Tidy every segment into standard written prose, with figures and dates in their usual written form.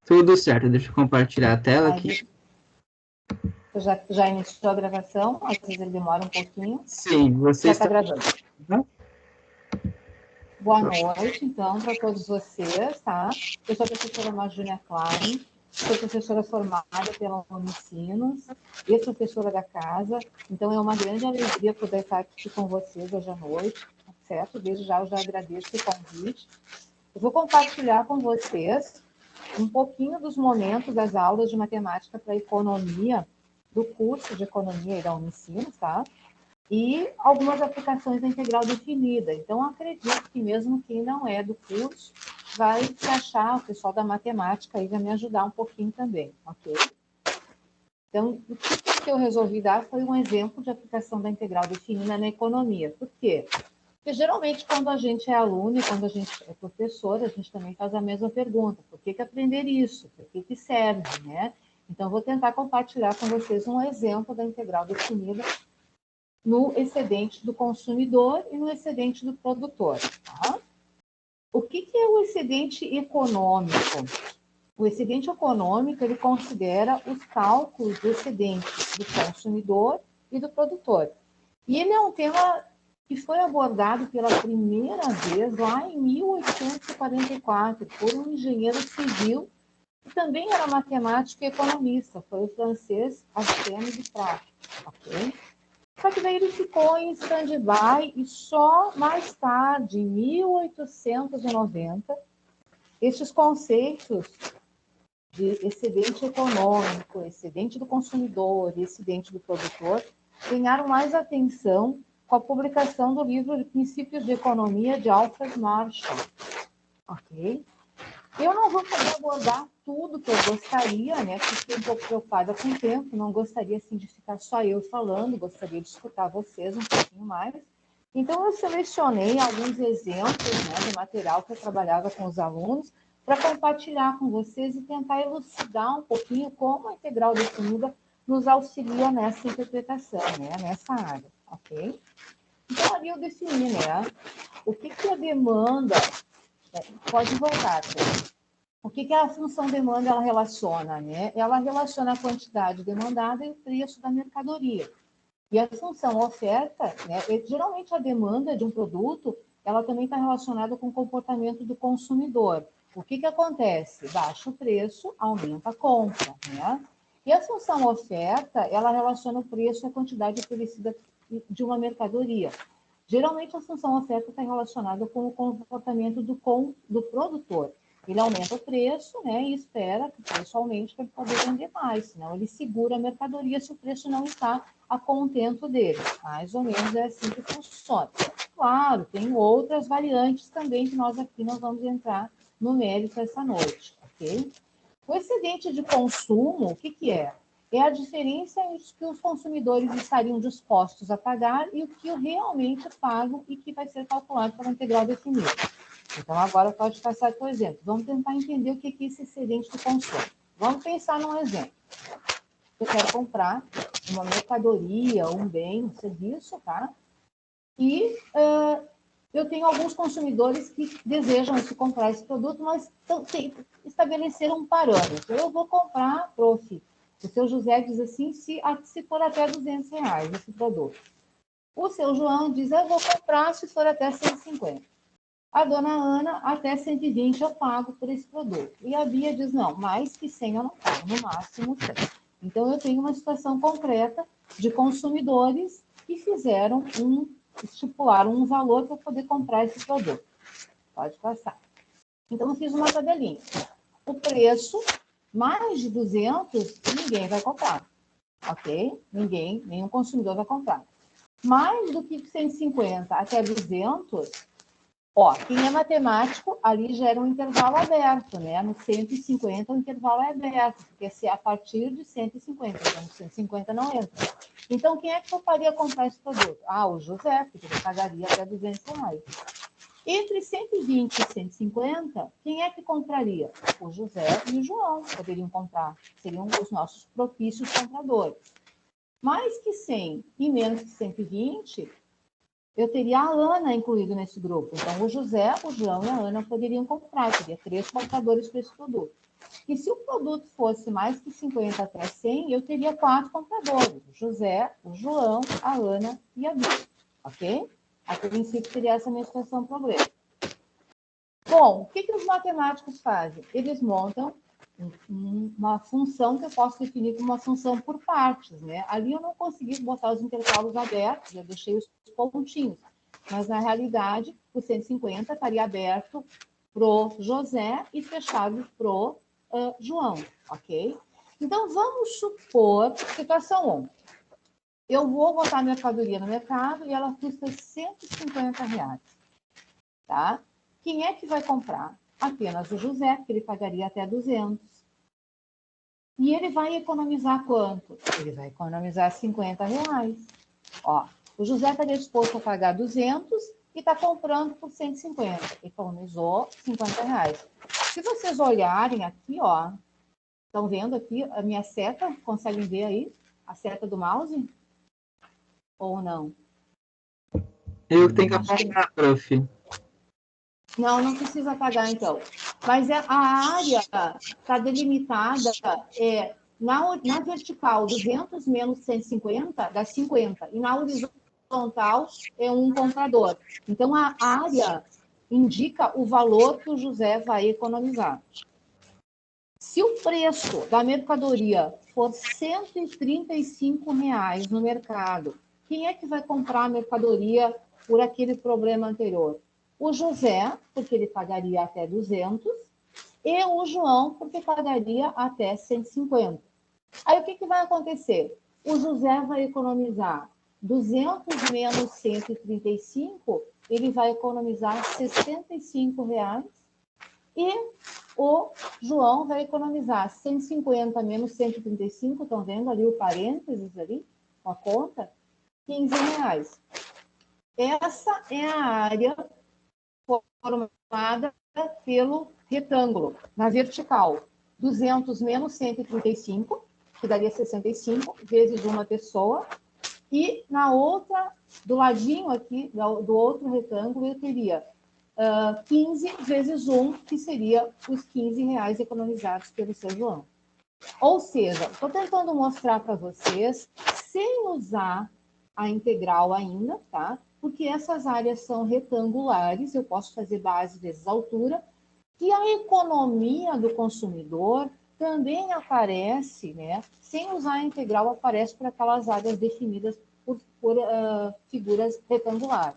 Tudo certo, deixa eu compartilhar a tela Aí, aqui. já iniciou a gravação, às vezes ele demora um pouquinho. Sim, você Já está... gravando. Boa noite, então, para todos vocês, tá? Eu sou a professora Marjúlia Klein, sou professora formada pela Unicinos e professora da casa, então é uma grande alegria poder estar aqui com vocês hoje à noite, certo? Desde já eu já agradeço o convite. Eu vou compartilhar com vocês um pouquinho dos momentos das aulas de matemática para economia, do curso de economia da Unicinos, tá? E algumas aplicações da integral definida. Então, acredito que mesmo quem não é do curso, vai se achar, o pessoal da matemática aí vai me ajudar um pouquinho também, ok? Então, o que eu resolvi dar foi um exemplo de aplicação da integral definida na economia. Por quê? Porque geralmente quando a gente é aluno e quando a gente é professor, a gente também faz a mesma pergunta. Por que aprender isso? Por que serve, né? Então, vou tentar compartilhar com vocês um exemplo da integral definida no excedente do consumidor e no excedente do produtor. Tá? O que é o excedente econômico? O excedente econômico, ele considera os cálculos do excedente do consumidor e do produtor. E ele é um tema que foi abordado pela primeira vez lá em 1844 por um engenheiro civil que também era matemático e economista, foi o francês Arsène Duprat, ok? Só que daí ele ficou em stand-by e só mais tarde, em 1890, estes conceitos de excedente econômico, excedente do consumidor e excedente do produtor ganharam mais atenção com a publicação do livro de Princípios de Economia de Alfred Marshall. Ok? Eu não vou poder abordar tudo que eu gostaria, né? Porque estou um pouco preocupada com o tempo, não gostaria assim, de ficar só eu falando, gostaria de escutar vocês um pouquinho mais. Então, eu selecionei alguns exemplos, né, de material que eu trabalhava com os alunos para compartilhar com vocês e tentar elucidar um pouquinho como a integral definida nos auxilia nessa interpretação, né, nessa área, ok? Então, ali eu defini, né, o que a demanda... Pode voltar, tá? O que a função demanda ela relaciona, né? Ela relaciona a quantidade demandada e o preço da mercadoria. E a função oferta, né? Geralmente a demanda de um produto, ela também está relacionada com o comportamento do consumidor. O que acontece? Baixa o preço, aumenta a compra, né? E a função oferta, ela relaciona o preço à quantidade oferecida de uma mercadoria. Geralmente a função oferta está relacionada com o comportamento do produtor. Ele aumenta o preço, né, e espera que o preço aumente para poder vender mais, senão ele segura a mercadoria se o preço não está a contento dele. Mais ou menos é assim que funciona. Claro, tem outras variantes também que nós aqui não vamos entrar no mérito essa noite, ok? O excedente de consumo, o que é? É a diferença entre o que os consumidores estariam dispostos a pagar e o que realmente pagam e que vai ser calculado pela integral definida. Então, agora pode passar por exemplo. Vamos tentar entender o que é esse excedente de consumo. Vamos pensar num exemplo. Eu quero comprar uma mercadoria, um bem, um serviço, tá? E eu tenho alguns consumidores que desejam comprar esse produto, mas estabeleceram um parâmetro. Eu vou comprar, prof. O seu José diz assim, se for até R$200 esse produto. O seu João diz, eu vou comprar se for até 150. A dona Ana, até 120 eu pago por esse produto. E a Bia diz, não, mais que 100 eu não pago, no máximo 100. Então, eu tenho uma situação concreta de consumidores que estipularam um valor para poder comprar esse produto. Pode passar. Então, eu fiz uma tabelinha. O preço, mais de 200, ninguém vai comprar. Ok? Nenhum consumidor vai comprar. Mais do que 150 até 200... Ó, quem é matemático, ali gera um intervalo aberto, né? No 150 o intervalo é aberto, porque se a partir de 150, então 150 não entra. Então, quem é que toparia comprar esse produto? Ah, o José, porque ele pagaria até R$200. Entre 120 e 150, quem é que compraria? O José e o João poderiam comprar, seriam os nossos propícios compradores. Mais que 100 e menos que 120... eu teria a Ana incluído nesse grupo. Então, o José, o João e a Ana poderiam comprar. Eu teria 3 compradores para esse produto. E se o produto fosse mais que 50 até 100, eu teria 4 compradores. O José, o João, a Ana e a Bia. Ok? A princípio, seria essa a minha situação problema. Bom, o que os matemáticos fazem? Eles montam uma função que eu posso definir como uma função por partes, né? Ali eu não consegui botar os intervalos abertos, eu deixei os pontinhos, mas na realidade o 150 estaria aberto pro José e fechado pro João, ok? Então vamos supor, situação 1. Eu vou botar a mercadoria no mercado e ela custa R$150, tá? Quem é que vai comprar? Apenas o José, porque ele pagaria até 200. E ele vai economizar quanto? Ele vai economizar R$50. Ó, o José estaria disposto a pagar 200 e está comprando por 150. Economizou R$50. Se vocês olharem aqui, ó, estão vendo aqui a minha seta? Conseguem ver aí a seta do mouse? Ou não? Eu tenho que apagar, prof. Não precisa apagar, então. Mas a área está delimitada na vertical, 200 menos 150, dá 50. E na horizontal é um comprador. Então, a área indica o valor que o José vai economizar. Se o preço da mercadoria for R$135 no mercado, quem é que vai comprar a mercadoria por aquele problema anterior? O José, porque ele pagaria até 200, e o João, porque pagaria até 150. Aí o que vai acontecer? O José vai economizar 200 menos 135, ele vai economizar R$65, e o João vai economizar 150 menos 135, estão vendo ali o parênteses ali, com a conta? R$15. Essa é a área formada pelo retângulo, na vertical. 200 menos 135, que daria 65, vezes uma pessoa. E na outra, do ladinho aqui, do outro retângulo, eu teria 15 vezes 1, que seria os R$15 economizados pelo seu João. Ou seja, estou tentando mostrar para vocês, sem usar a integral ainda, tá? Porque essas áreas são retangulares, eu posso fazer base vezes altura, e a economia do consumidor também aparece, né? Sem usar a integral, aparece por aquelas áreas definidas por figuras retangulares.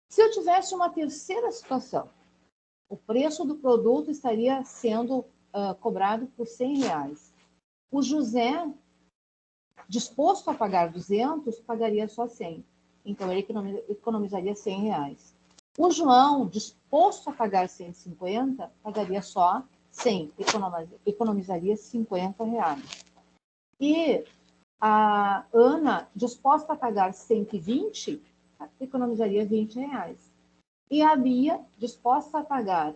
Se eu tivesse uma terceira situação, o preço do produto estaria sendo cobrado por R$100. O José, disposto a pagar 200, pagaria só 100. Então, ele economizaria R$100. O João, disposto a pagar 150, pagaria só 100, economizaria R$50. E a Ana, disposta a pagar 120, economizaria R$20. E a Bia, disposta a pagar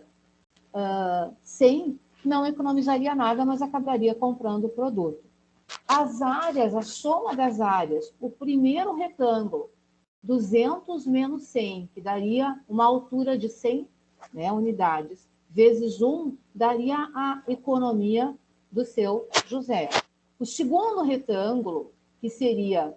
100, não economizaria nada, mas acabaria comprando o produto. As áreas, a soma das áreas, o primeiro retângulo, 200 menos 100, que daria uma altura de 100, né, unidades, vezes 1, daria a economia do seu José. O segundo retângulo, que seria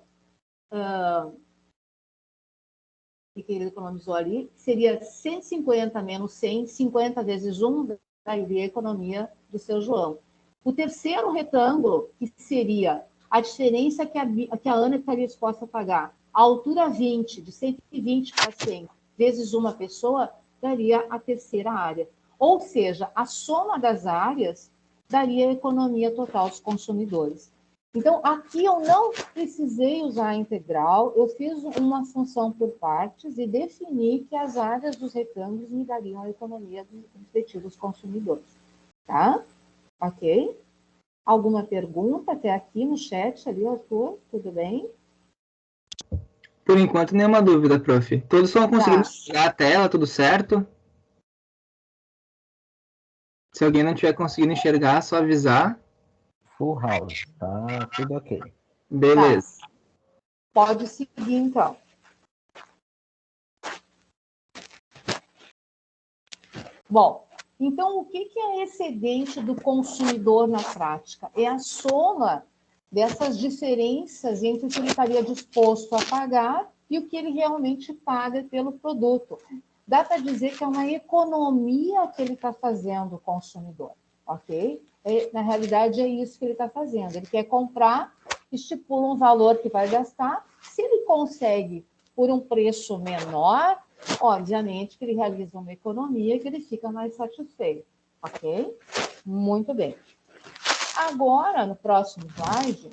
que ele economizou ali, seria 150 menos 100, 50 vezes 1, daria a economia do seu João. O terceiro retângulo, que seria a diferença que a Ana estaria disposta a pagar, a altura 20, de 120 para 100, vezes uma pessoa, daria a terceira área. Ou seja, a soma das áreas daria a economia total dos consumidores. Então, aqui eu não precisei usar a integral, eu fiz uma função por partes e defini que as áreas dos retângulos me dariam a economia dos respectivos consumidores. Tá? Ok? Alguma pergunta até aqui no chat ali, Arthur? Tudo bem? Por enquanto, nenhuma dúvida, prof. Todos estão conseguindo Tá. enxergar a tela, tudo certo? Se alguém não estiver conseguindo enxergar, é só avisar. Full house, tá tudo ok. Beleza. Tá. Pode seguir, então. Bom, então o que é excedente do consumidor na prática? É a soma dessas diferenças entre o que ele estaria disposto a pagar e o que ele realmente paga pelo produto. Dá para dizer que é uma economia que ele está fazendo, o consumidor, ok? Na realidade, é isso que ele está fazendo. Ele quer comprar, estipula um valor que vai gastar. Se ele consegue por um preço menor, obviamente que ele realiza uma economia e que ele fica mais satisfeito, ok? Muito bem. Agora, no próximo slide,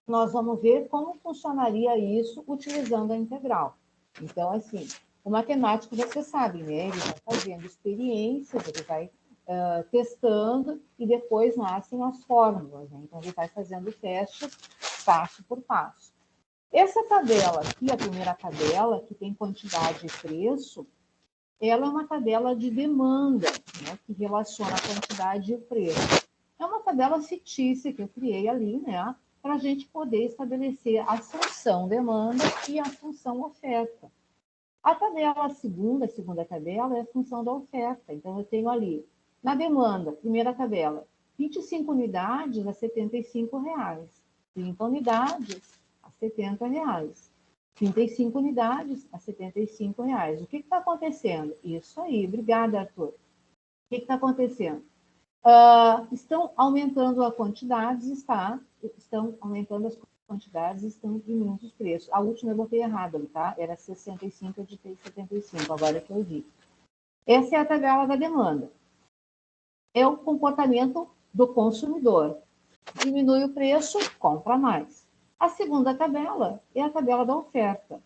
nós vamos ver como funcionaria isso utilizando a integral. Então, assim, o matemático, você sabe, né? Ele vai fazendo experiências, ele vai testando e depois nascem as fórmulas, né? Então, ele vai fazendo testes passo por passo. Essa tabela aqui, a primeira tabela, que tem quantidade e preço, ela é uma tabela de demanda, né? Que relaciona a quantidade e o preço. É uma tabela fictícia que eu criei ali, né? Para a gente poder estabelecer a função demanda e a função oferta. A tabela a segunda tabela é a função da oferta. Então, eu tenho ali, na demanda, primeira tabela, 25 unidades a R$ 75,00. 30 unidades a R$ 70,00. 35 unidades a R$ 75,00. O que está acontecendo? Isso aí, obrigada, Arthur. O que está acontecendo? Estão aumentando a quantidade, estão aumentando as quantidades, estão diminuindo os preços. A última eu botei errado, tá? Era 65, eu digitei 75, agora que eu vi. Essa é a tabela da demanda. É o comportamento do consumidor. Diminui o preço, compra mais. A segunda tabela é a tabela da oferta.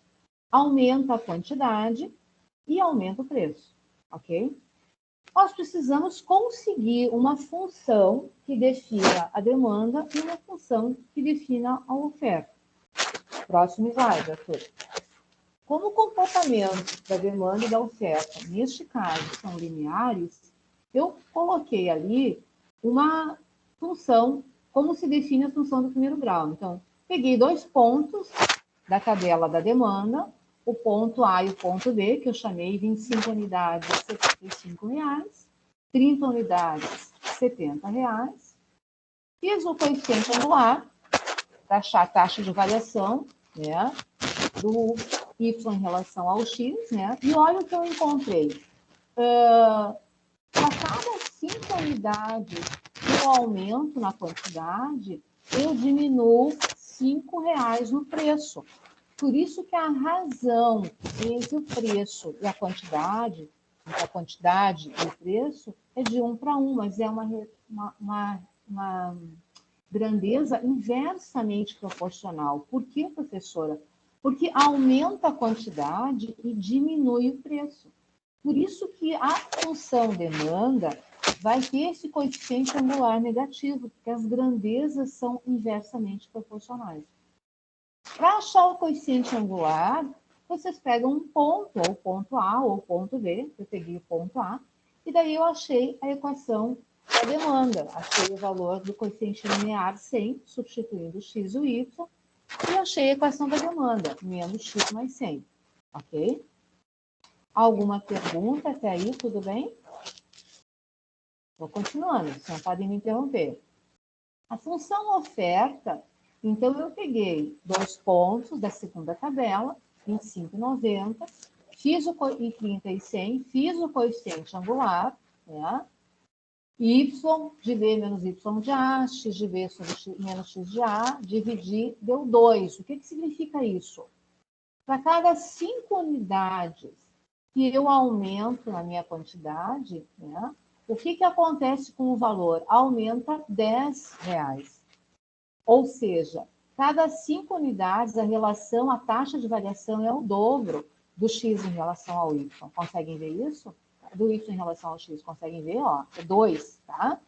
Aumenta a quantidade e aumenta o preço, ok? Nós precisamos conseguir uma função que defina a demanda e uma função que defina a oferta. Próximo slide, Arthur. Como o comportamento da demanda e da oferta, neste caso, são lineares, eu coloquei ali uma função, como se define a função do primeiro grau. Então, peguei 2 pontos da tabela da demanda, o ponto A e o ponto B, que eu chamei 25 unidades, R$ 75,00, 30 unidades, R$ 70,00. Fiz o coeficiente anular, para achar a taxa de variação, né, do Y em relação ao X, né, e olha o que eu encontrei. Para cada 5 unidades que eu aumento na quantidade, eu diminuo R$ 5,00 no preço. Por isso que a razão entre o preço e a quantidade e o preço é de 1 para 1, mas é uma grandeza inversamente proporcional. Por quê, professora? Porque aumenta a quantidade e diminui o preço. Por isso que a função demanda vai ter esse coeficiente angular negativo, porque as grandezas são inversamente proporcionais. Para achar o coeficiente angular, vocês pegam um ponto, ou ponto A ou ponto B, eu peguei o ponto A, e daí eu achei a equação da demanda. Achei o valor do coeficiente linear 100, substituindo o x e o y, e achei a equação da demanda, menos x mais 100. Ok? Alguma pergunta até aí, tudo bem? Vou continuando, vocês não podem me interromper. A função oferta, então eu peguei 2 pontos da segunda tabela, 25,90, fiz o e 30 e 100, fiz o coeficiente angular, né? Y de B menos Y de A, X de B sobre X, menos X de A, dividir, deu 2. O que significa isso? Para cada 5 unidades que eu aumento na minha quantidade, né? O que acontece com o valor? Aumenta R$10. Ou seja, cada 5 unidades, a taxa de variação é o dobro do X em relação ao Y. Conseguem ver isso? Do Y em relação ao X, conseguem ver? Ó, é 2, tá?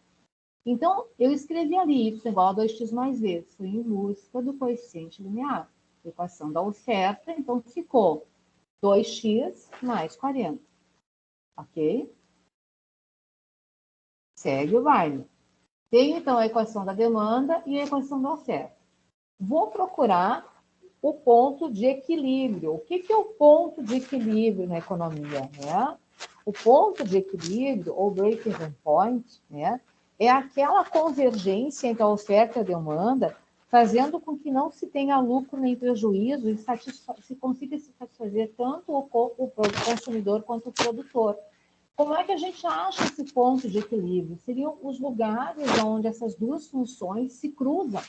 Então, eu escrevi ali Y igual a 2x mais V. Fui em busca do coeficiente linear. Equação da oferta, então ficou 2x mais 40. Ok? Segue o baile. Tenho, então, a equação da demanda e a equação da oferta. Vou procurar o ponto de equilíbrio. O que é o ponto de equilíbrio na economia? Né? O ponto de equilíbrio, ou break-even point, né, é aquela convergência entre a oferta e a demanda, fazendo com que não se tenha lucro nem prejuízo e se consiga satisfazer tanto o consumidor quanto o produtor. Como é que a gente acha esse ponto de equilíbrio? Seriam os lugares onde essas duas funções se cruzam.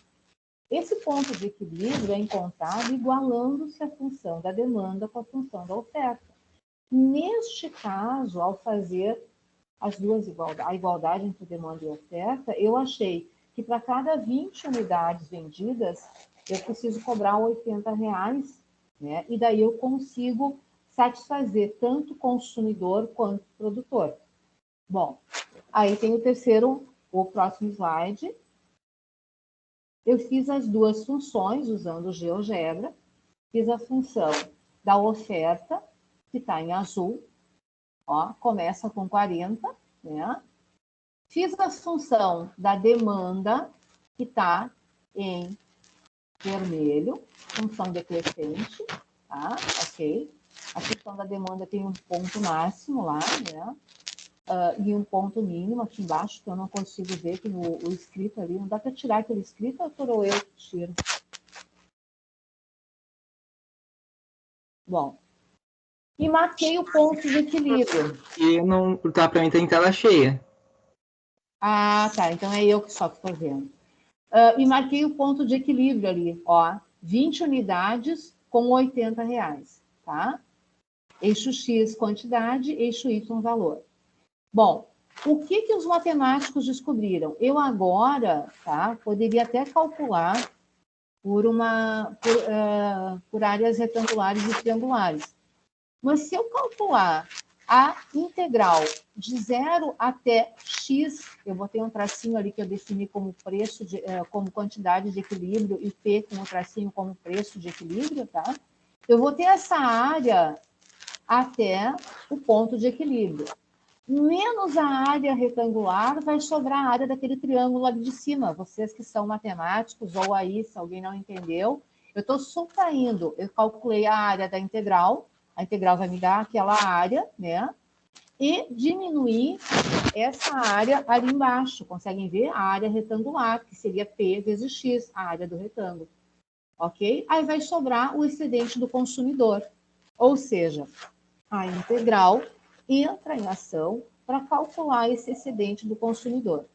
Esse ponto de equilíbrio é encontrado igualando-se a função da demanda com a função da oferta. Neste caso, ao fazer a igualdade entre demanda e oferta, eu achei que para cada 20 unidades vendidas, eu preciso cobrar R$80, né? E daí eu consigo satisfazer tanto o consumidor quanto o produtor. Bom, aí tem o próximo slide. Eu fiz as duas funções usando o GeoGebra. Fiz a função da oferta, que está em azul, ó, começa com 40, né? Fiz a função da demanda, que está em vermelho, função decrescente, tá? Ok? A função da demanda tem um ponto máximo lá, né? E um ponto mínimo aqui embaixo, que eu não consigo ver, que o escrito ali, não dá para tirar aquele escrito, ou eu tiro? Bom, e marquei o ponto de equilíbrio. E não tá para mim tá em tela cheia. Ah, tá, então é eu que só estou vendo. E marquei o ponto de equilíbrio ali, ó, 20 unidades com R$80, tá? Eixo X, quantidade, eixo Y, valor. Bom, o que os matemáticos descobriram? Eu agora, tá, poderia até calcular por áreas retangulares e triangulares. Mas se eu calcular a integral de 0 até x, eu botei um tracinho ali que eu defini como como quantidade de equilíbrio e P com um tracinho como preço de equilíbrio, tá? Eu vou ter essa área até o ponto de equilíbrio. Menos a área retangular, vai sobrar a área daquele triângulo ali de cima. Vocês que são matemáticos, ou aí, se alguém não entendeu, eu estou subtraindo. Eu calculei a área da integral, a integral vai me dar aquela área, né? E diminuir essa área ali embaixo. Conseguem ver? A área retangular, que seria P vezes X, a área do retângulo. Ok? Aí vai sobrar o excedente do consumidor. Ou seja, a integral entra em ação para calcular esse excedente do consumidor.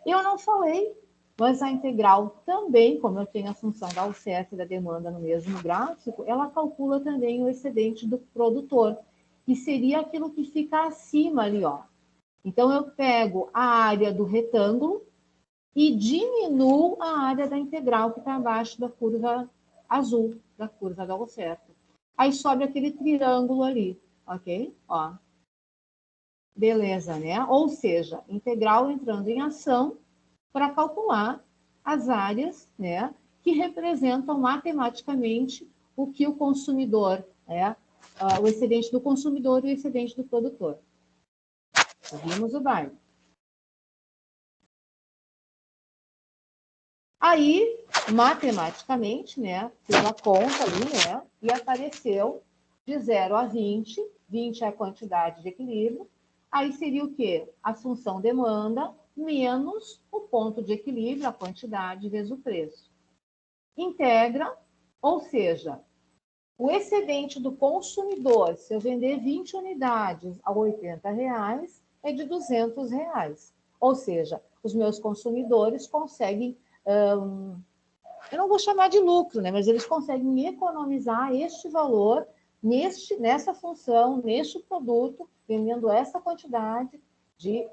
Eu não falei, mas a integral também, como eu tenho a função da oferta e da demanda no mesmo gráfico, ela calcula também o excedente do produtor, que seria aquilo que fica acima ali, ó. Então, eu pego a área do retângulo e diminuo a área da integral que está abaixo da curva azul, da curva da oferta. Aí sobe aquele triângulo ali, ok? Ó. Beleza, né? Ou seja, integral entrando em ação para calcular as áreas, né, que representam matematicamente o que o consumidor, né, o excedente do consumidor e o excedente do produtor. Vimos o baile. Aí, matematicamente, né, fiz a conta ali, né, e apareceu de 0 a 20, 20 é a quantidade de equilíbrio, aí seria o quê? A função demanda menos o ponto de equilíbrio, a quantidade vezes o preço. Integra, ou seja, o excedente do consumidor, se eu vender 20 unidades a R$80, é de R$200. Ou seja, os meus consumidores conseguem, eu não vou chamar de lucro, né? Mas eles conseguem economizar este valor nessa função, neste produto, vendendo essa quantidade de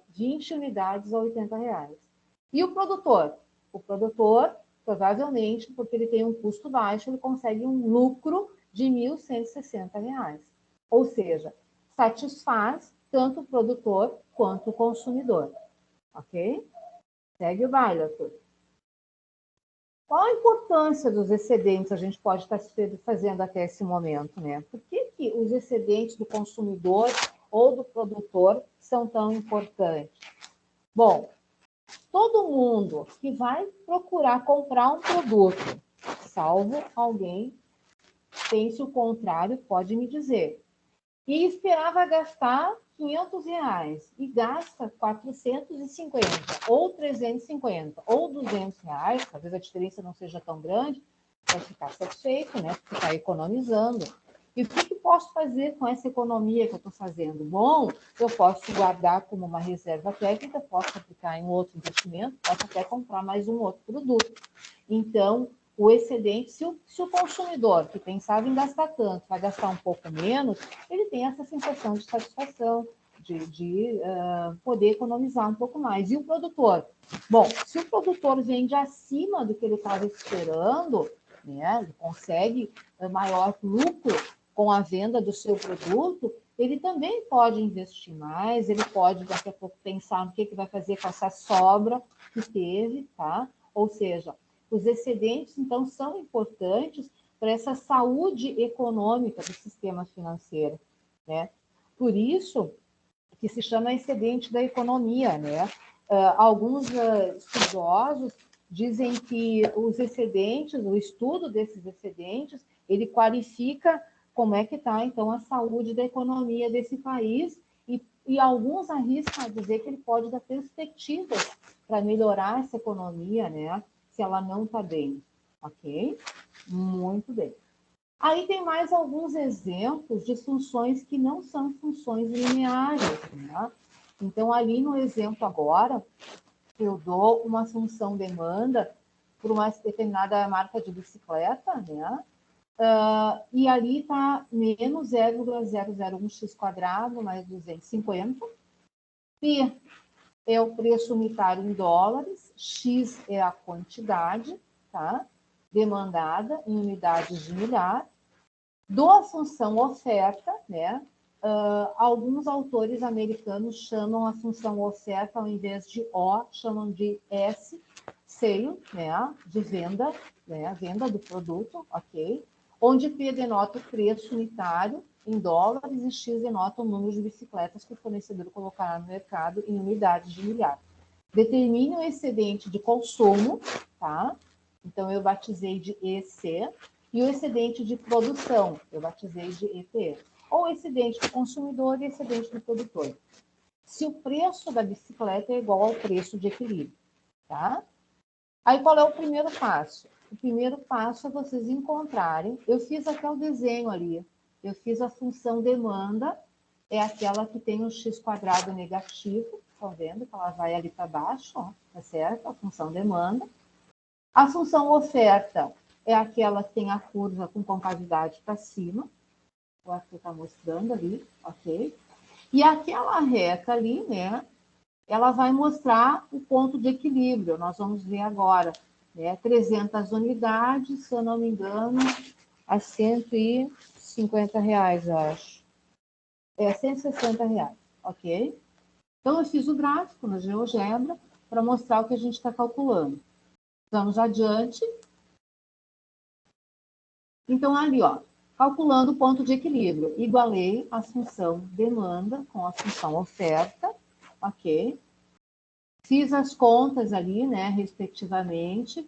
20 unidades a R$80. E o produtor? O produtor, provavelmente, porque ele tem um custo baixo, ele consegue um lucro de R$1.160. Ou seja, satisfaz tanto o produtor quanto o consumidor. Ok? Segue o baile, Arthur. Qual a importância dos excedentes a gente pode estar fazendo até esse momento, né? Por que os excedentes do consumidor ou do produtor são tão importantes? Bom, todo mundo que vai procurar comprar um produto, salvo alguém pense o contrário, pode me dizer. e esperava gastar R$ 500 e gasta 450, ou 350, ou R$ 200, talvez a diferença não seja tão grande, vai ficar satisfeito, né? Porque está economizando. E o que posso fazer com essa economia que eu estou fazendo? Bom, eu posso guardar como uma reserva técnica, posso aplicar em outro investimento, posso até comprar mais um outro produto. Então, o excedente, se o consumidor que pensava em gastar tanto vai gastar um pouco menos, ele tem essa sensação de satisfação, de poder economizar um pouco mais. E o produtor? Bom, se o produtor vende acima do que ele estava esperando, né, ele consegue maior lucro com a venda do seu produto, ele também pode investir mais, ele pode daqui a pouco pensar no que vai fazer com essa sobra que teve, tá? Ou seja, os excedentes, então, são importantes para essa saúde econômica do sistema financeiro, né? Por isso que se chama excedente da economia, né? Alguns estudiosos dizem que os excedentes, o estudo desses excedentes, ele qualifica como é que está, então, a saúde da economia desse país e alguns arriscam a dizer que ele pode dar perspectivas para melhorar essa economia, né? Se ela não está bem, ok? Muito bem. Aí tem mais alguns exemplos de funções que não são funções lineares, né? Então, ali no exemplo agora, eu dou uma função demanda por uma determinada marca de bicicleta, né? E ali está menos 0,001x² mais 250. P é o preço unitário em dólares, X é a quantidade, tá? Demandada em unidades de milhar. Dou a função oferta, né? Alguns autores americanos chamam a função oferta, ao invés de O, chamam de S, sale, né? De venda, né? Venda do produto, ok? Onde P denota o preço unitário em dólares e X denota o número de bicicletas que o fornecedor colocará no mercado em unidades de milhar. Determine o excedente de consumo, tá? Então, eu batizei de EC, e o excedente de produção, eu batizei de EP. Ou excedente do consumidor e excedente do produtor. Se o preço da bicicleta é igual ao preço de equilíbrio, tá? Aí, qual é o primeiro passo? O primeiro passo é vocês encontrarem, eu fiz até o desenho ali, eu fiz a função demanda, é aquela que tem um x² negativo, estão vendo que ela vai ali para baixo, ó, tá certo? A função demanda. A função oferta é aquela que tem a curva com concavidade para cima, o Arthur está mostrando ali, ok? E aquela reta ali, né, ela vai mostrar o ponto de equilíbrio, nós vamos ver agora, né, 300 unidades, se eu não me engano, a R$150, eu acho. R$160, ok? Então, eu fiz o gráfico no GeoGebra para mostrar o que a gente está calculando. Vamos adiante. Então, ali, ó, calculando o ponto de equilíbrio, igualei a função demanda com a função oferta, ok? Fiz as contas ali, né, respectivamente,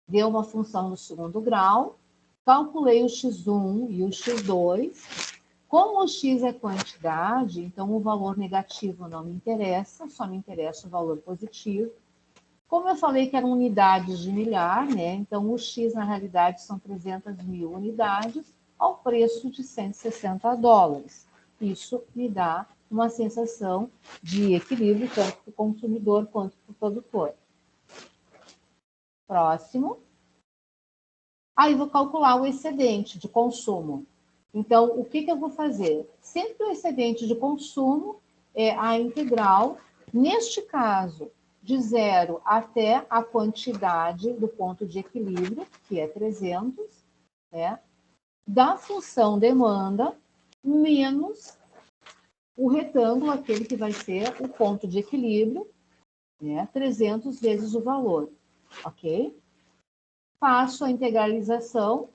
deu uma função no segundo grau, calculei o x1 e o x2. Como o x é quantidade, então o valor negativo não me interessa, só me interessa o valor positivo. Como eu falei que eram unidades de milhar, né? Então, o X, na realidade, são 300 mil unidades ao preço de $160. Isso me dá uma sensação de equilíbrio, tanto para o consumidor quanto para o produtor. Próximo. Aí, vou calcular o excedente de consumo. Então, o que eu vou fazer? Sempre o excedente de consumo é a integral. Neste caso, de 0 até a quantidade do ponto de equilíbrio, que é 300, né? Da função demanda, menos o retângulo, aquele que vai ser o ponto de equilíbrio, né? 300 vezes o valor, ok? Faço a integralização,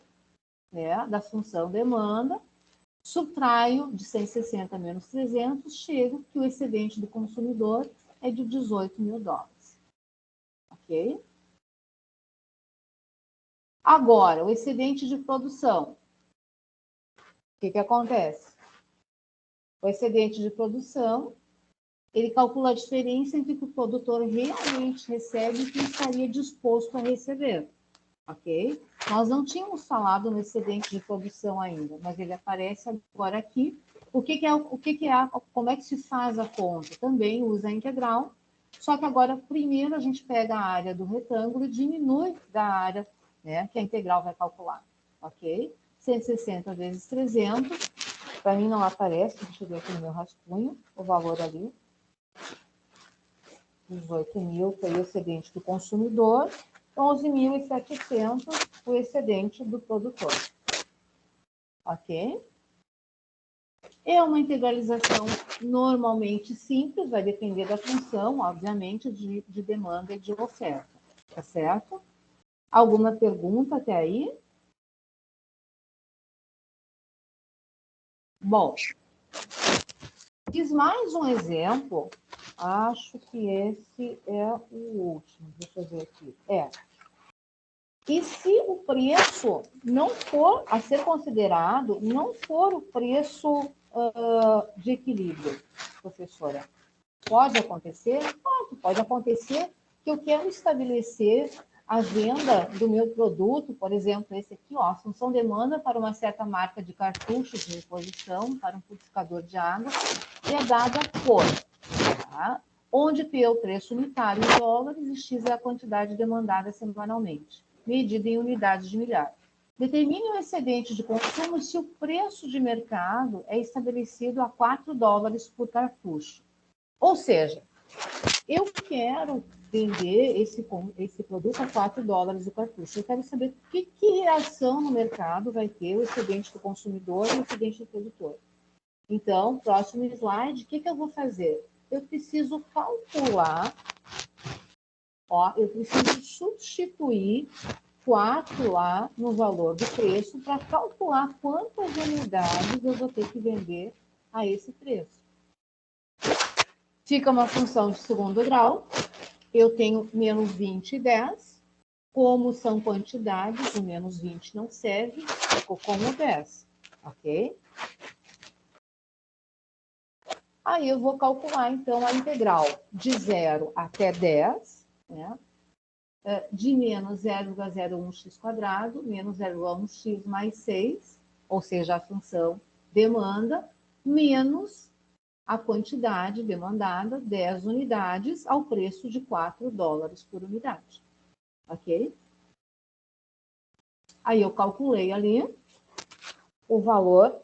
né, da função demanda, subtraio de 160 menos 300, chego que o excedente do consumidor é de $18 mil. Ok? Agora, o excedente de produção. O que acontece? O excedente de produção, ele calcula a diferença entre o que o produtor realmente recebe e o que ele estaria disposto a receber, ok? Nós não tínhamos falado no excedente de produção ainda, mas ele aparece agora aqui. Como é que se faz a conta? Também usa a integral, só que agora primeiro a gente pega a área do retângulo e diminui da área, né, que a integral vai calcular, ok? 160 vezes 300, para mim não aparece, deixa eu ver aqui no meu rascunho, o valor ali. 18.000 foi o excedente do consumidor, 11.700 o excedente do produtor. Ok? É uma integralização normalmente simples, vai depender da função, obviamente, de demanda e de oferta. Tá certo? Alguma pergunta até aí? Bom, fiz mais um exemplo. Acho que esse é o último. Deixa eu ver aqui. E se o preço não for a ser considerado, não for o preço de equilíbrio, professora? Pode acontecer? Pode acontecer que eu quero estabelecer a venda do meu produto, por exemplo, esse aqui, ó, função demanda para uma certa marca de cartuchos de reposição, para um purificador de água, e é dada por, tá? Onde P é o preço unitário em dólares e X é a quantidade demandada semanalmente, medida em unidades de milhar. Determine o excedente de consumo se o preço de mercado é estabelecido a 4 dólares por cartucho. Ou seja, eu quero vender esse produto a 4 dólares o cartucho. Eu quero saber que reação no mercado vai ter o excedente do consumidor e o excedente do produtor. Então, próximo slide, o que eu vou fazer? Eu preciso calcular, eu preciso substituir 4 lá no valor do preço para calcular quantas unidades eu vou ter que vender a esse preço. Fica uma função de segundo grau. Eu tenho menos 20 e 10. Como são quantidades, o menos 20 não serve, ficou como 10. Ok? Aí eu vou calcular, então, a integral de 0 até 10, né? De menos 0,01x², menos 0,1x mais 6, ou seja, a função demanda, menos a quantidade demandada, 10 unidades, ao preço de 4 dólares por unidade. Ok? Aí eu calculei ali, o valor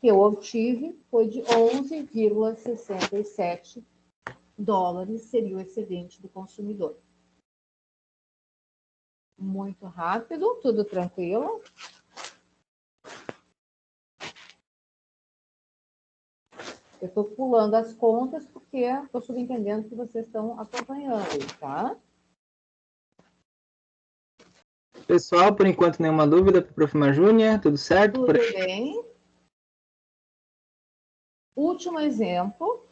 que eu obtive foi de 11,67 dólares, seria o excedente do consumidor. Muito rápido, tudo tranquilo. Eu estou pulando as contas porque estou subentendendo que vocês estão acompanhando, tá? Pessoal, por enquanto nenhuma dúvida para o Prof. Júnior, tudo certo? Tudo bem. Último exemplo.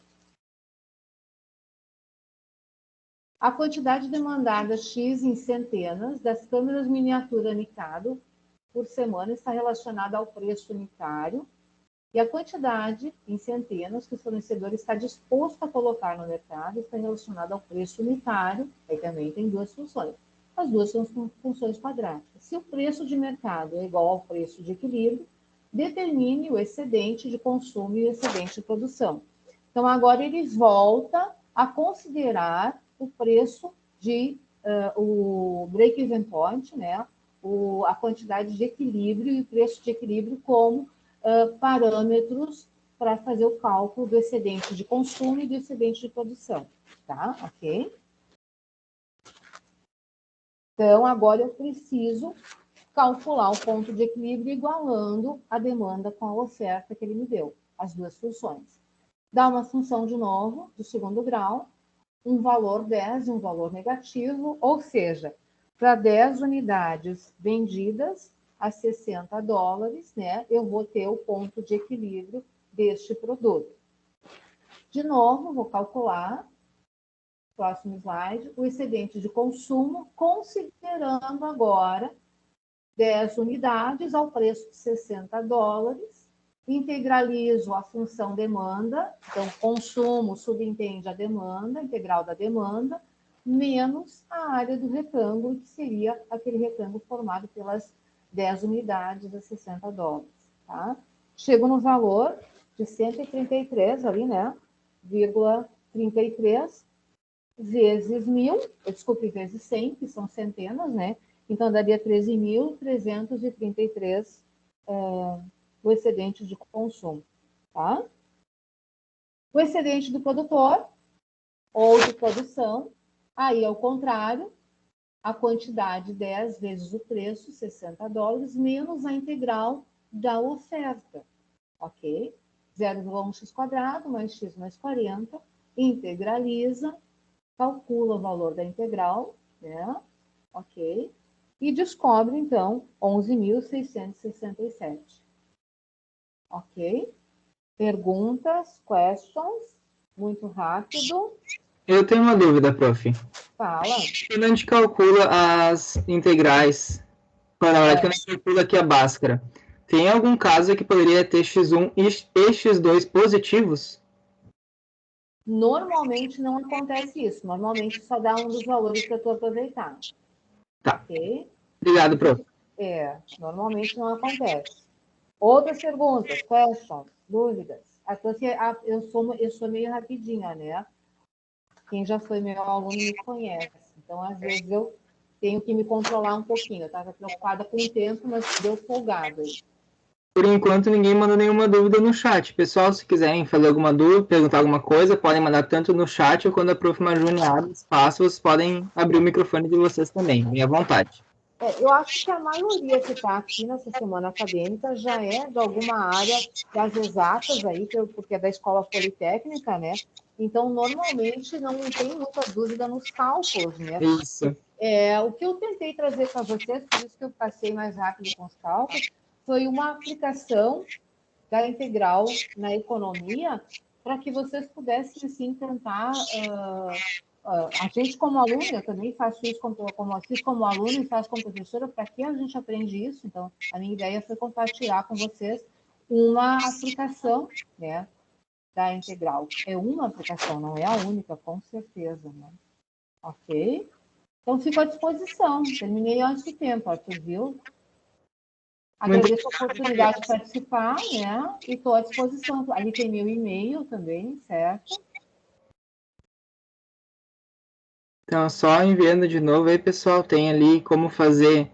A quantidade demandada X em centenas das câmeras miniatura Mikado por semana está relacionada ao preço unitário e a quantidade em centenas que o fornecedor está disposto a colocar no mercado está relacionada ao preço unitário. Aí também tem duas funções. As duas são funções quadráticas. Se o preço de mercado é igual ao preço de equilíbrio, determine o excedente de consumo e o excedente de produção. Então, agora ele volta a considerar o preço o break-even point, né? A quantidade de equilíbrio e o preço de equilíbrio como parâmetros para fazer o cálculo do excedente de consumo e do excedente de produção, tá? Ok? Então, agora eu preciso calcular o ponto de equilíbrio igualando a demanda com a oferta que ele me deu, as duas funções. Dá uma função de novo, do segundo grau, um valor 10 e um valor negativo, ou seja, para 10 unidades vendidas a 60 dólares, né, eu vou ter o ponto de equilíbrio deste produto. De novo, vou calcular, próximo slide, o excedente de consumo, considerando agora 10 unidades ao preço de 60 dólares, Integralizo a função demanda, então consumo subentende a demanda, integral da demanda, menos a área do retângulo, que seria aquele retângulo formado pelas 10 unidades a 60 dólares. Tá? Chego no valor de 133 ali, né? Vírgula 33 vezes 1.000, desculpe, vezes 100, que são centenas, né? Então, daria 13.333 o excedente de consumo, tá? O excedente do produtor ou de produção, aí ao contrário, a quantidade 10 vezes o preço, 60 dólares, menos a integral da oferta, ok? 0,1x² mais x mais 40, integraliza, calcula o valor da integral, né? Ok? E descobre, então, 11.667. Ok? Perguntas, questions? Muito rápido. Eu tenho uma dúvida, prof. Fala. Quando a gente calcula as integrais, na verdade, quando a gente calcula aqui a Bhaskara, tem algum caso que poderia ter x1 e x2 positivos? Normalmente não acontece isso. Normalmente só dá um dos valores para tu aproveitar. Tá. Ok? Obrigado, prof. Normalmente não acontece. Outras perguntas, questions, dúvidas? Eu sou meio rapidinha, né? Quem já foi meu aluno me conhece. Então, às vezes, eu tenho que me controlar um pouquinho. Eu estava preocupada com o tempo, mas deu folgado aí. Por enquanto, ninguém mandou nenhuma dúvida no chat. Pessoal, se quiserem fazer alguma dúvida, perguntar alguma coisa, podem mandar tanto no chat ou quando a prof. Majune abre espaço, vocês podem abrir o microfone de vocês também. Fiquem à vontade. Eu acho que a maioria que está aqui nessa semana acadêmica já é de alguma área das exatas aí, porque é da escola politécnica, né? Então, normalmente, não tem muita dúvida nos cálculos, né? Isso. O que eu tentei trazer para vocês, por isso que eu passei mais rápido com os cálculos, foi uma aplicação da integral na economia para que vocês pudessem, assim, tentar... a gente, como aluno, eu também faço isso fiz como aluno e faço como professora, para que a gente aprende isso? Então, a minha ideia foi compartilhar com vocês uma aplicação, né, da integral. É uma aplicação, não é a única, com certeza, né? Ok? Então, fico à disposição. Terminei antes do tempo, Arthur, viu? Agradeço a oportunidade de participar, né? E estou à disposição. Ali tem meu e-mail também, certo? Então, só enviando de novo aí, pessoal, tem ali como fazer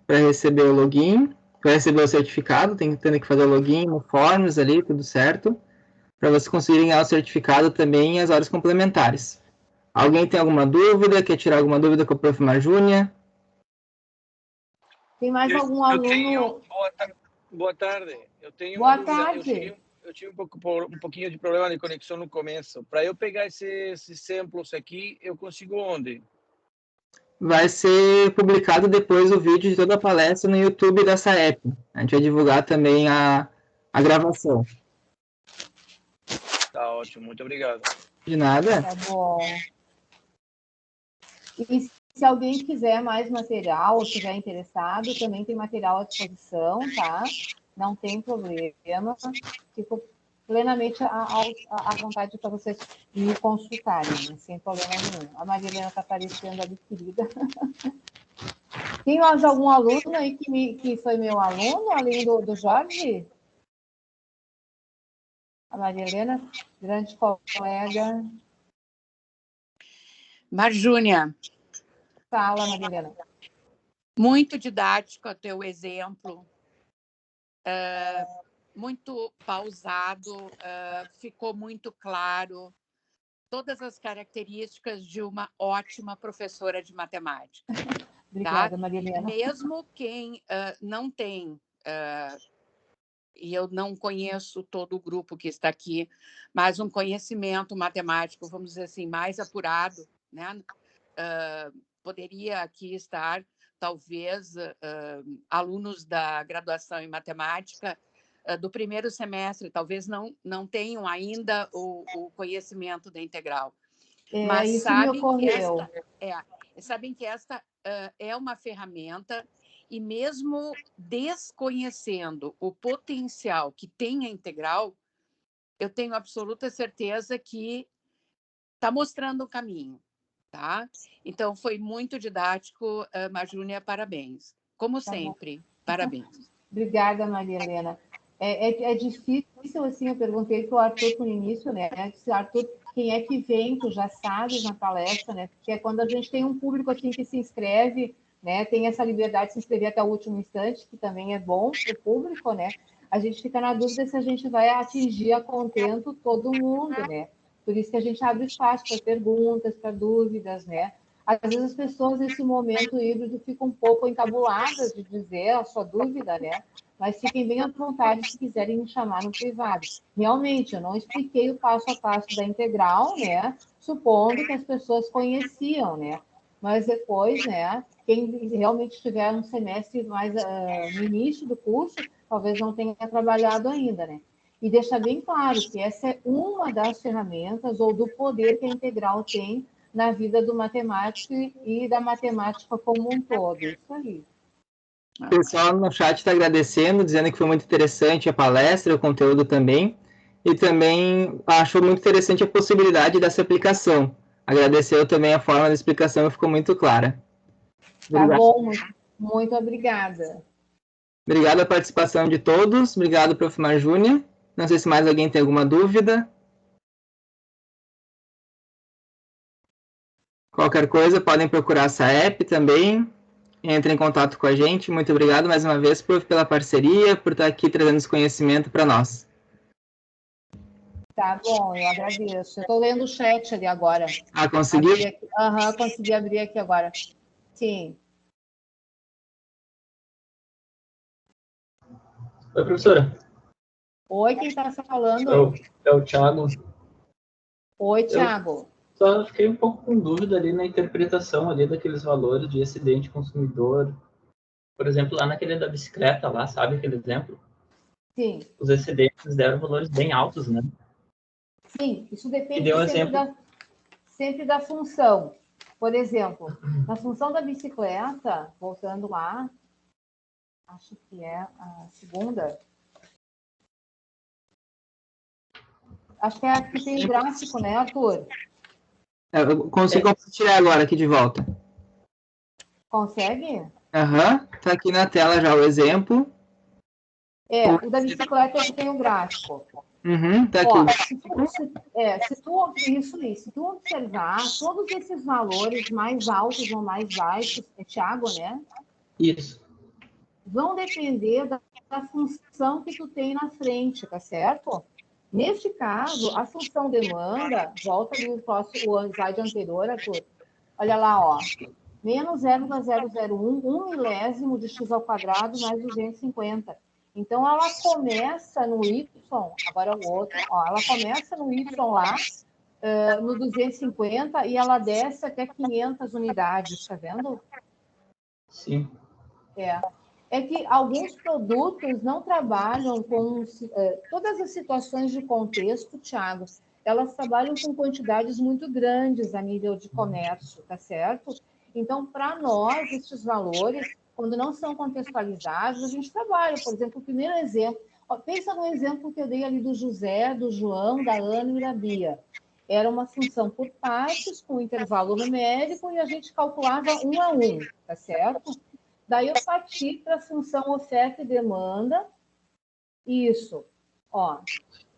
para receber o login, para receber o certificado, tendo que fazer o login no Forms ali, tudo certo, para vocês conseguirem ganhar o certificado também e as horas complementares. Alguém tem alguma dúvida? Quer tirar alguma dúvida com a prof. Marjúnia? Tem mais algum aluno? Boa tarde. Eu tenho Boa uma dúvida. tarde. Eu tive um pouquinho de problema de conexão no começo. Para eu pegar esses samples aqui, eu consigo onde? Vai ser publicado depois o vídeo de toda a palestra no YouTube dessa app. A gente vai divulgar também a gravação. Tá ótimo, muito obrigado. De nada. Tá bom. E se alguém quiser mais material ou estiver interessado, também tem material à disposição, tá? Não tem problema. Fico plenamente à vontade para vocês me consultarem, né? Sem problema nenhum. A Maria Helena está aparecendo ali, querida. Tem mais algum aluno aí que foi meu aluno, além do Jorge? A Maria Helena, grande colega. Marjúnia. Fala, Maria Helena. Muito didático o teu exemplo. Muito pausado, ficou muito claro todas as características de uma ótima professora de matemática. Obrigada, tá? Maria Helena. Mesmo quem não tem, e eu não conheço todo o grupo que está aqui, mas um conhecimento matemático, vamos dizer assim, mais apurado, né? Poderia aqui estar, talvez, alunos da graduação em matemática do primeiro semestre, talvez não tenham ainda o conhecimento da integral. Mas isso me ocorreu. sabem que esta é uma ferramenta E mesmo desconhecendo o potencial que tem a integral, eu tenho absoluta certeza que está mostrando o caminho, tá? Então, foi muito didático, Majúnia, parabéns. Como sempre, parabéns. Obrigada, Maria Helena. É difícil, assim, eu perguntei para o Arthur no início, né? Se Arthur, quem é que vem, tu já sabes na palestra, né? Porque é quando a gente tem um público assim que se inscreve, né? Tem essa liberdade de se inscrever até o último instante, que também é bom para o público, né? A gente fica na dúvida se a gente vai atingir a contento todo mundo, né? Por isso que a gente abre espaço para perguntas, para dúvidas, né? Às vezes as pessoas, nesse momento híbrido, ficam um pouco encabuladas de dizer a sua dúvida, né? Mas fiquem bem à vontade se quiserem me chamar no privado. Realmente, eu não expliquei o passo a passo da integral, né? Supondo que as pessoas conheciam, né? Mas depois, né? Quem realmente tiver um semestre mais no início do curso, talvez não tenha trabalhado ainda, né? E deixar bem claro que essa é uma das ferramentas ou do poder que a integral tem na vida do matemático e da matemática como um todo. Isso aí. O pessoal no chat está agradecendo, dizendo que foi muito interessante a palestra, o conteúdo também, e também achou muito interessante a possibilidade dessa aplicação. Agradeceu também a forma da explicação, ficou muito clara. Tá bom, muito obrigada. Obrigado a participação de todos, obrigado, prof. Majúnia. Não sei se mais alguém tem alguma dúvida. Qualquer coisa, podem procurar a SAEP também. Entre em contato com a gente. Muito obrigado mais uma vez, prof, pela parceria, por estar aqui trazendo esse conhecimento para nós. Tá bom, eu agradeço. Eu estou lendo o chat ali agora. Ah, conseguiu? Consegui abrir aqui agora. Sim. Oi, professora. Oi, quem está falando? É o Thiago. Oi, Thiago. Só fiquei um pouco com dúvida ali na interpretação ali daqueles valores de excedente consumidor. Por exemplo, lá naquele da bicicleta, lá, sabe aquele exemplo? Sim. Os excedentes deram valores bem altos, né? Sim, isso depende deu sempre da função. Por exemplo, na função da bicicleta, voltando lá, acho que é a segunda. Acho que é a que tem o gráfico, né, Arthur? Eu consigo compartilhar agora aqui de volta. Consegue? Aham, tá aqui na tela já o exemplo. O da bicicleta que tem o gráfico. Tá aqui. Ó, se tu observar, todos esses valores mais altos ou mais baixos, Thiago, né? Isso. Vão depender da função que tu tem na frente, tá certo? Neste caso, a função demanda, volta ali o slide anterior, Arthur. Olha lá, ó. Menos 0,001, 1 milésimo de x ao quadrado mais 250. Então, ela começa no y, agora o outro, ó, ela começa no y lá, no 250, e ela desce até 500 unidades, tá vendo? Sim. É que alguns produtos não trabalham com todas as situações de contexto, Thiago, elas trabalham com quantidades muito grandes a nível de comércio, tá certo? Então, para nós, esses valores, quando não são contextualizados, a gente trabalha. Por exemplo, o primeiro exemplo, pensa no exemplo que eu dei ali do José, do João, da Ana e da Bia. Era uma função por partes, com intervalo numérico, e a gente calculava 1 a 1, tá certo? Daí eu parti para a função oferta e demanda. Isso. Ó.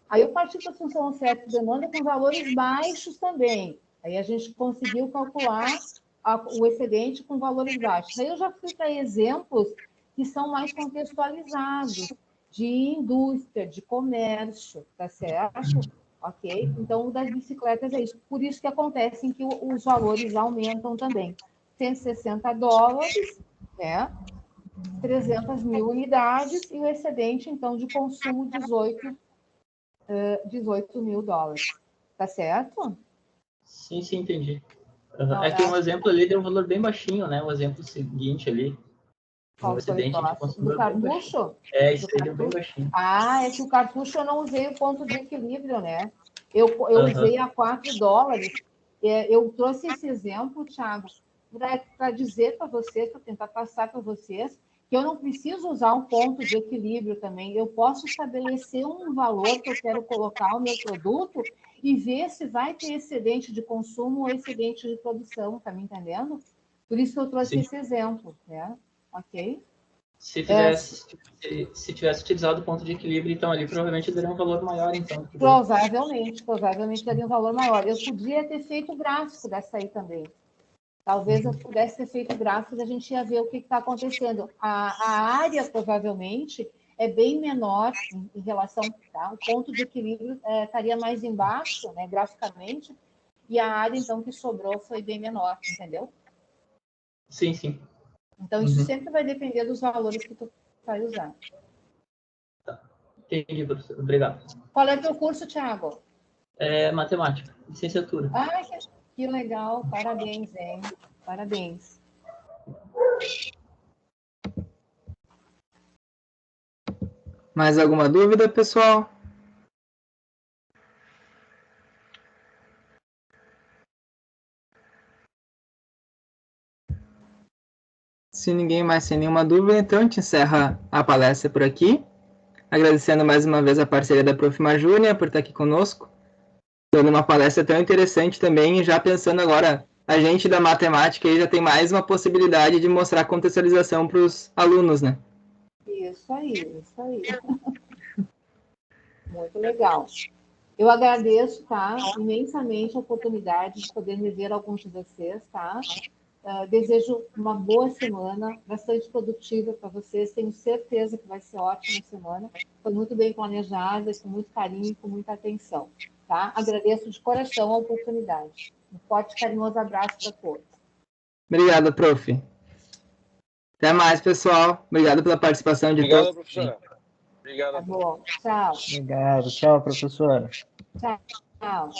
Aí eu parti para a função oferta e demanda com valores baixos também. Aí a gente conseguiu calcular o excedente com valores baixos. Aí eu já fui para exemplos que são mais contextualizados, de indústria, de comércio, tá certo? Ok? Então, o das bicicletas é isso. Por isso que acontece que os valores aumentam também. $160, né? 300 mil unidades e o excedente, então, de consumo, $18 mil. Tá certo? Sim, entendi. É que um exemplo ali deu um valor bem baixinho, né? O exemplo seguinte ali. Qual o excedente de consumidor. Do cartucho? Isso aí deu bem baixinho. É que o cartucho eu não usei o ponto de equilíbrio, né? Eu usei a $4. Eu trouxe esse exemplo, Thiago, para dizer para vocês, para tentar passar para vocês, que eu não preciso usar um ponto de equilíbrio também, eu posso estabelecer um valor que eu quero colocar o meu produto e ver se vai ter excedente de consumo ou excedente de produção, tá me entendendo? Por isso que eu trouxe esse exemplo, né? Ok? Se tivesse utilizado o ponto de equilíbrio, então ali provavelmente daria um valor maior, então. Provavelmente daria um valor maior. Eu podia ter feito o gráfico dessa aí também. Talvez eu pudesse ter feito gráficos, a gente ia ver o que está acontecendo. A área, provavelmente, é bem menor em relação... Tá? O ponto de equilíbrio estaria mais embaixo, né, graficamente, e a área, então, que sobrou foi bem menor, entendeu? Sim, sim. Então, isso sempre vai depender dos valores que tu vai usar. Tá. Entendi, professor. Obrigado. Qual é o teu curso, Thiago? É matemática, licenciatura. Ai, que legal. Parabéns, hein? Parabéns. Mais alguma dúvida, pessoal? Se ninguém mais tem nenhuma dúvida, então a gente encerra a palestra por aqui. Agradecendo mais uma vez a parceria da Prof. Júnia por estar aqui conosco, dando uma palestra tão interessante também, e já pensando agora, a gente da matemática aí já tem mais uma possibilidade de mostrar contextualização para os alunos, né? Isso aí, isso aí. Muito legal. Eu agradeço, tá, imensamente a oportunidade de poder rever alguns de vocês, tá? Desejo uma boa semana, bastante produtiva para vocês. Tenho certeza que vai ser ótima semana. Foi muito bem planejada, com muito carinho e com muita atenção, tá? Agradeço de coração a oportunidade. Um forte e carinhoso abraço para todos. Obrigado, prof. Até mais, pessoal. Obrigado pela participação de Obrigado, todos. professora. Obrigado. Tá bom. Tchau. Obrigado. Tchau, professora. Tchau.